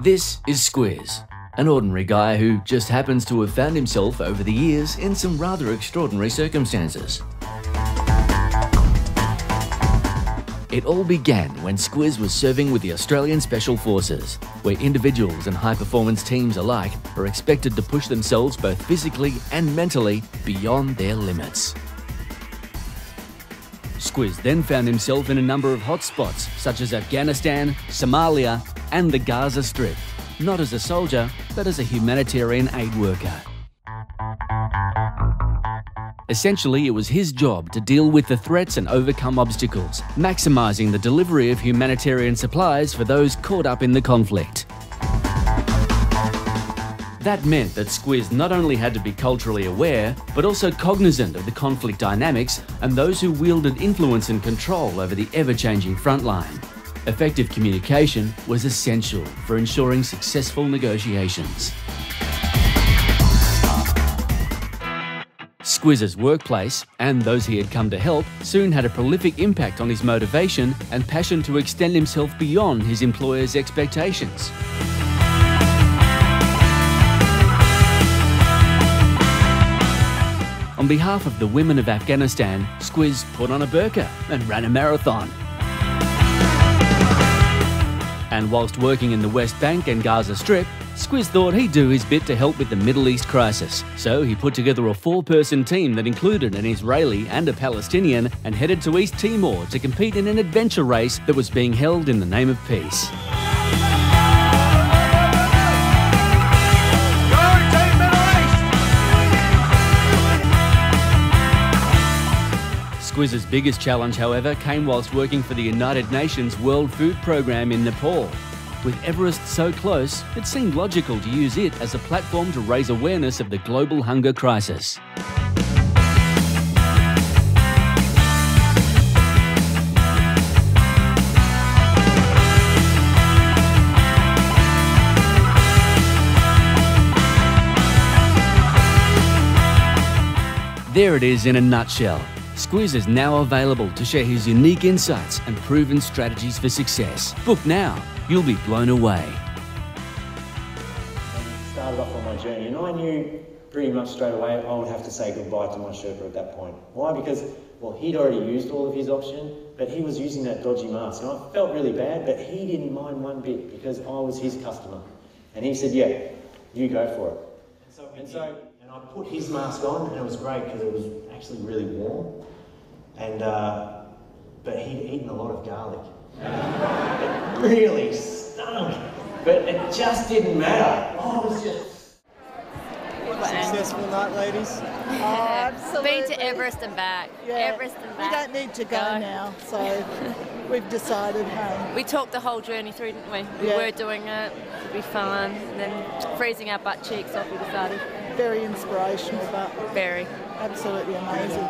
This is Squiz, an ordinary guy who just happens to have found himself over the years in some rather extraordinary circumstances. It all began when Squiz was serving with the Australian Special Forces, where individuals and high-performance teams alike are expected to push themselves both physically and mentally beyond their limits. Squiz then found himself in a number of hotspots such as Afghanistan, Somalia and the Gaza Strip, not as a soldier, but as a humanitarian aid worker. Essentially, it was his job to deal with the threats and overcome obstacles, maximising the delivery of humanitarian supplies for those caught up in the conflict. That meant that Squiz not only had to be culturally aware, but also cognizant of the conflict dynamics and those who wielded influence and control over the ever-changing frontline. Effective communication was essential for ensuring successful negotiations. Squiz's workplace, and those he had come to help, soon had a prolific impact on his motivation and passion to extend himself beyond his employer's expectations. On behalf of the women of Afghanistan, Squiz put on a burqa and ran a marathon. And whilst working in the West Bank and Gaza Strip, Squiz thought he'd do his bit to help with the Middle East crisis. So he put together a 4-person team that included an Israeli and a Palestinian and headed to East Timor to compete in an adventure race that was being held in the name of peace. Squiz's biggest challenge, however, came whilst working for the United Nations World Food Programme in Nepal. With Everest so close, it seemed logical to use it as a platform to raise awareness of the global hunger crisis. There it is in a nutshell. Squiz is now available to share his unique insights and proven strategies for success. Book now. You'll be blown away. I started off on my journey and I knew pretty much straight away I would have to say goodbye to my Sherpa at that point. Why? Because, well, he'd already used all of his option, but he was using that dodgy mask. And I felt really bad, but he didn't mind one bit because I was his customer. And he said, yeah, you go for it. And I put his mask on and it was great because it was actually really warm. And, but he'd eaten a lot of garlic. It really stunk, but it just didn't matter. Oh, it was just... Successful night, ladies? Oh, absolutely. Been to Everest and back. Yeah. Everest and back. We don't need to go now, so we've decided, hey. We talked the whole journey through, didn't we? We were doing it, it'd be fun, and then freezing our butt cheeks off, we decided. Very inspirational, but very. Absolutely amazing.